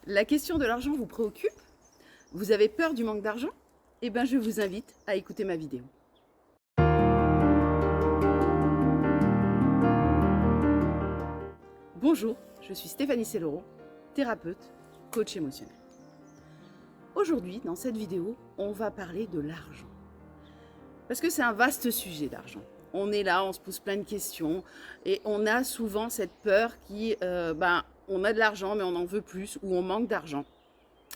La question de l'argent vous préoccupe? Vous avez peur du manque d'argent? Eh bien, je vous invite à écouter ma vidéo. Bonjour, je suis Stéphanie Sellero, thérapeute, coach émotionnel. Aujourd'hui, dans cette vidéo, on va parler de l'argent. Parce que c'est un vaste sujet, l'argent. On est là, on se pose plein de questions et on a souvent cette peur on a de l'argent mais on en veut plus ou on manque d'argent.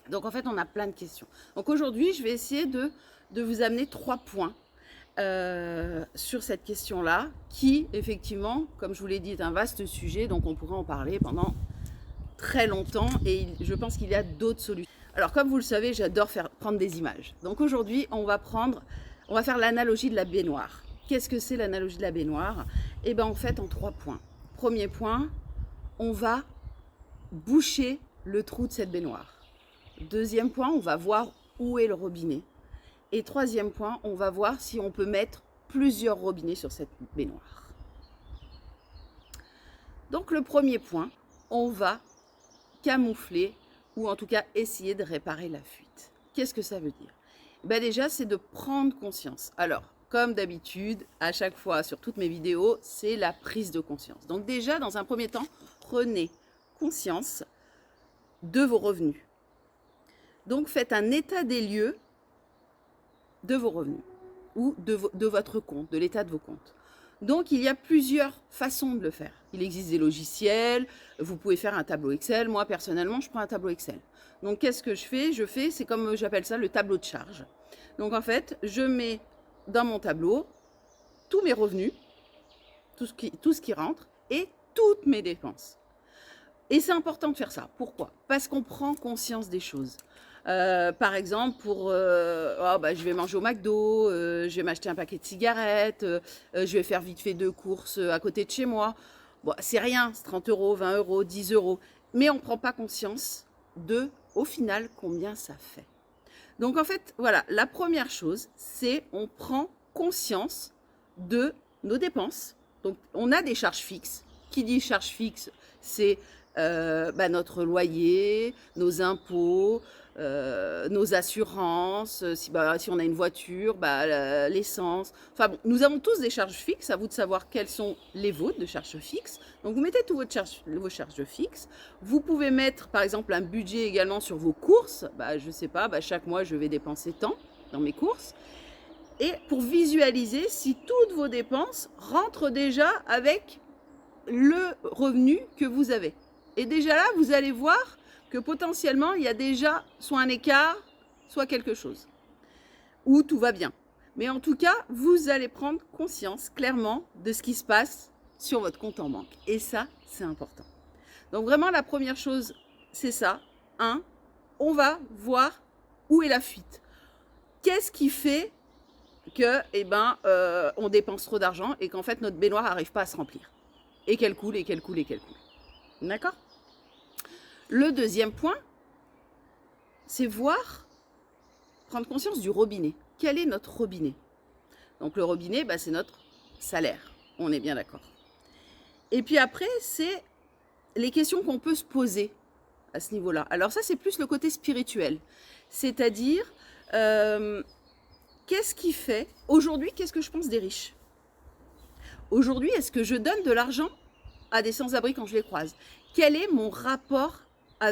Donc en fait, on a plein de questions. Donc aujourd'hui, je vais essayer de vous amener 3 points sur cette question-là qui, effectivement, comme je vous l'ai dit, est un vaste sujet, donc on pourrait en parler pendant très longtemps et je pense qu'il y a d'autres solutions. Alors comme vous le savez, j'adore prendre des images. Donc aujourd'hui, on va faire l'analogie de la baignoire. Qu'est-ce que c'est l'analogie de la baignoire? Eh bien en fait, en 3 points. Premier point, on va boucher le trou de cette baignoire. Deuxième point, on va voir où est le robinet. Et troisième point, on va voir si on peut mettre plusieurs robinets sur cette baignoire. Donc le premier point, on va camoufler ou en tout cas essayer de réparer la fuite. Qu'est-ce que ça veut dire? Ben déjà, c'est de prendre conscience. Alors, comme d'habitude, à chaque fois sur toutes mes vidéos, c'est la prise de conscience. Donc déjà, dans un premier temps, prenez conscience de vos revenus. Donc faites un état des lieux de vos revenus ou de votre compte, de l'état de vos comptes. Donc il y a plusieurs façons de le faire. Il existe des logiciels, vous pouvez faire un tableau Excel. Moi personnellement, je prends un tableau Excel. Donc qu'est-ce que je fais? C'est comme j'appelle ça le tableau de charge. Donc en fait, je mets dans mon tableau tous mes revenus, tout ce qui rentre et toutes mes dépenses. Et c'est important de faire ça. Pourquoi? Parce qu'on prend conscience des choses. Par exemple, je vais manger au McDo, je vais m'acheter un paquet de cigarettes, je vais faire vite fait 2 courses à côté de chez moi. Bon, c'est rien, c'est 30 euros, 20 euros, 10 euros. Mais on ne prend pas conscience de, au final, combien ça fait. Donc en fait, voilà, la première chose, c'est on prend conscience de nos dépenses. Donc on a des charges fixes. Qui dit charges fixes, c'est notre loyer, nos impôts, nos assurances, si on a une voiture, l'essence. Enfin bon, nous avons tous des charges fixes, à vous de savoir quelles sont les vôtres de charges fixes. Donc vous mettez toutes vos charges fixes. Vous pouvez mettre par exemple un budget également sur vos courses. Je sais pas, chaque mois je vais dépenser tant dans mes courses. Et pour visualiser si toutes vos dépenses rentrent déjà avec le revenu que vous avez. Et déjà là, vous allez voir que potentiellement, il y a déjà soit un écart, soit quelque chose. Ou tout va bien. Mais en tout cas, vous allez prendre conscience clairement de ce qui se passe sur votre compte en banque. Et ça, c'est important. Donc vraiment, la première chose, c'est ça. On va voir où est la fuite. Qu'est-ce qui fait que, on dépense trop d'argent et qu'en fait, notre baignoire n'arrive pas à se remplir? Et qu'elle coule, et qu'elle coule, et qu'elle coule. D'accord? Le deuxième point, c'est prendre conscience du robinet. Quel est notre robinet? Donc le robinet, c'est notre salaire. On est bien d'accord. Et puis après, c'est les questions qu'on peut se poser à ce niveau-là. Alors ça, c'est plus le côté spirituel. C'est-à-dire, qu'est-ce qui fait... Aujourd'hui, qu'est-ce que je pense des riches? Aujourd'hui, est-ce que je donne de l'argent à des sans-abri quand je les croise? Quel est mon rapport à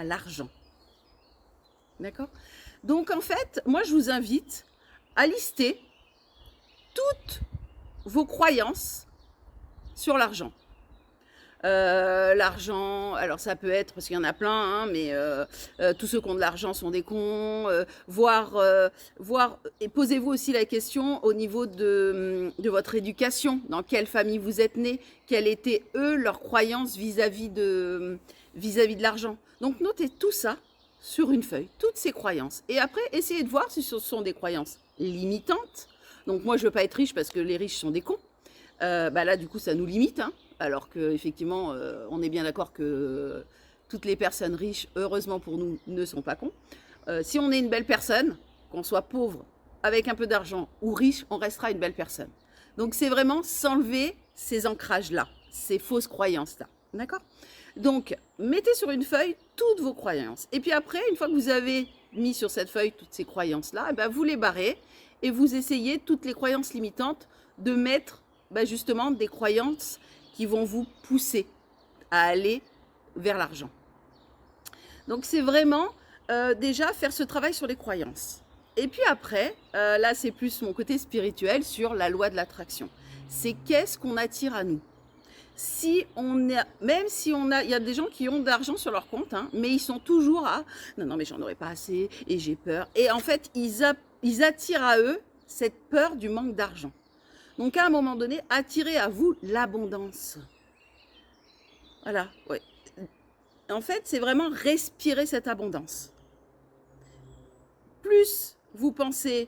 l'argent? D'accord? Donc en fait, moi je vous invite à lister toutes vos croyances sur l'argent. L'argent, alors ça peut être, parce qu'il y en a plein, mais tous ceux qui ont de l'argent sont des cons, et posez-vous aussi la question au niveau de votre éducation, dans quelle famille vous êtes né, quelles étaient eux leurs croyances vis-à-vis de l'argent. Donc notez tout ça sur une feuille, toutes ces croyances, et après essayez de voir si ce sont des croyances limitantes. Donc moi je veux pas être riche parce que les riches sont des cons. Là du coup ça nous limite, alors qu'effectivement, on est bien d'accord que toutes les personnes riches, heureusement pour nous, ne sont pas cons. Si on est une belle personne, qu'on soit pauvre, avec un peu d'argent ou riche, on restera une belle personne. Donc c'est vraiment s'enlever ces ancrages-là, ces fausses croyances-là. D'accord? Donc, mettez sur une feuille toutes vos croyances. Et puis après, une fois que vous avez mis sur cette feuille toutes ces croyances-là, eh ben, vous les barrez et vous essayez toutes les croyances limitantes de mettre justement des croyances qui vont vous pousser à aller vers l'argent. Donc, c'est vraiment déjà faire ce travail sur les croyances. Et puis après, là, c'est plus mon côté spirituel sur la loi de l'attraction. C'est qu'est-ce qu'on attire à nous? Si on a, même si on a, il y a des gens qui ont de l'argent sur leur compte, hein, mais ils sont toujours à non, non, mais j'en aurais pas assez et j'ai peur. Et en fait, ils attirent à eux cette peur du manque d'argent. Donc, à un moment donné, attirez à vous l'abondance. Voilà, ouais. En fait, c'est vraiment respirer cette abondance. Plus vous pensez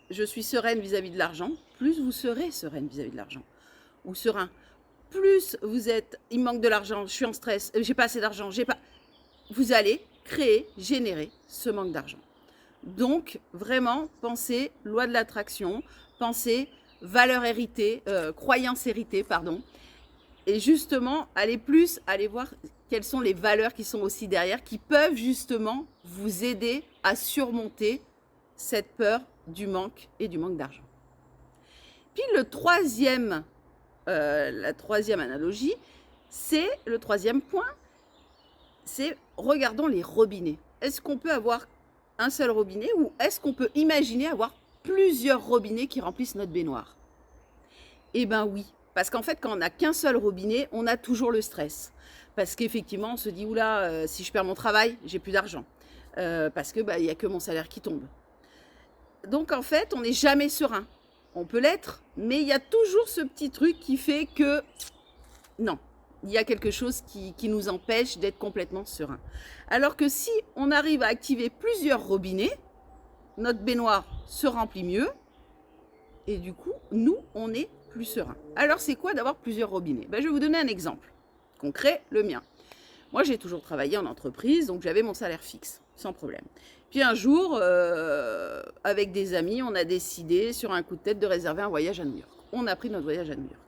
je suis sereine vis-à-vis de l'argent, plus vous serez sereine vis-à-vis de l'argent. Ou serein. Plus vous êtes, il me manque de l'argent, je suis en stress, j'ai pas assez d'argent, j'ai pas. Vous allez créer, générer ce manque d'argent. Donc, vraiment, pensez loi de l'attraction, pensez valeur héritée, croyance héritée, pardon. Et justement, allez voir quelles sont les valeurs qui sont aussi derrière, qui peuvent justement vous aider à surmonter cette peur du manque et du manque d'argent. Puis la troisième analogie, c'est le troisième point, c'est regardons les robinets. Est-ce qu'on peut avoir un seul robinet ou est-ce qu'on peut imaginer avoir plusieurs robinets qui remplissent notre baignoire? Eh bien oui, parce qu'en fait, quand on n'a qu'un seul robinet, on a toujours le stress. Parce qu'effectivement, on se dit, oula, si je perds mon travail, j'ai plus d'argent. Parce que il n'y a que mon salaire qui tombe. Donc en fait, on n'est jamais serein. On peut l'être, mais il y a toujours ce petit truc qui fait que non, il y a quelque chose qui nous empêche d'être complètement serein. Alors que si on arrive à activer plusieurs robinets, notre baignoire se remplit mieux et du coup, nous, on est plus serein. Alors c'est quoi d'avoir plusieurs robinets? Je vais vous donner un exemple concret, le mien. Moi, j'ai toujours travaillé en entreprise, donc j'avais mon salaire fixe, sans problème. Puis un jour, avec des amis, on a décidé sur un coup de tête de réserver un voyage à New York. On a pris notre voyage à New York.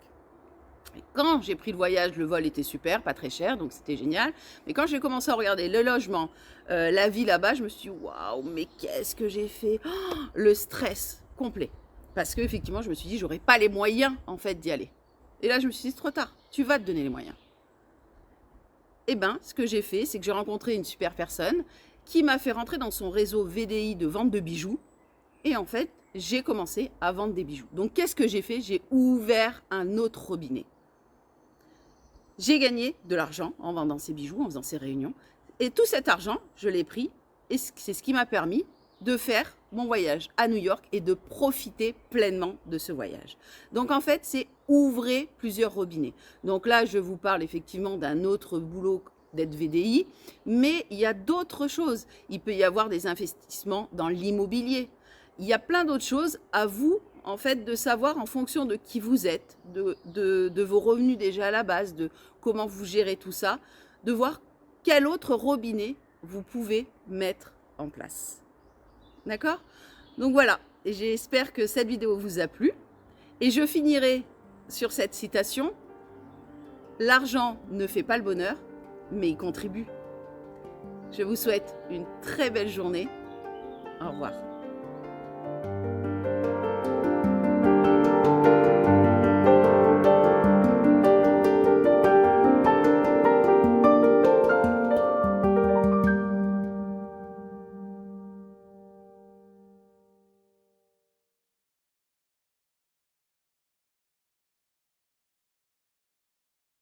Et quand j'ai pris le voyage, le vol était super, pas très cher, donc c'était génial. Mais quand j'ai commencé à regarder le logement, la vie là-bas, je me suis dit, waouh, mais qu'est-ce que j'ai fait? Le stress complet. Parce qu'effectivement, je me suis dit, j'aurais pas les moyens, en fait, d'y aller. Et là, je me suis dit, c'est trop tard, tu vas te donner les moyens. Eh bien, ce que j'ai fait, c'est que j'ai rencontré une super personne qui m'a fait rentrer dans son réseau VDI de vente de bijoux. Et en fait, j'ai commencé à vendre des bijoux. Donc, qu'est-ce que j'ai fait? J'ai ouvert un autre robinet. J'ai gagné de l'argent en vendant ces bijoux, en faisant ces réunions. Et tout cet argent, je l'ai pris et c'est ce qui m'a permis de faire mon voyage à New York et de profiter pleinement de ce voyage. Donc en fait, c'est ouvrir plusieurs robinets. Donc là, je vous parle effectivement d'un autre boulot d'être VDI, mais il y a d'autres choses. Il peut y avoir des investissements dans l'immobilier. Il y a plein d'autres choses à vous, en fait, de savoir en fonction de qui vous êtes, de vos revenus déjà à la base, de comment vous gérez tout ça, de voir quel autre robinet vous pouvez mettre en place. D'accord? Donc voilà, et j'espère que cette vidéo vous a plu. Et je finirai sur cette citation. L'argent ne fait pas le bonheur, mais il contribue. Je vous souhaite une très belle journée. Au revoir.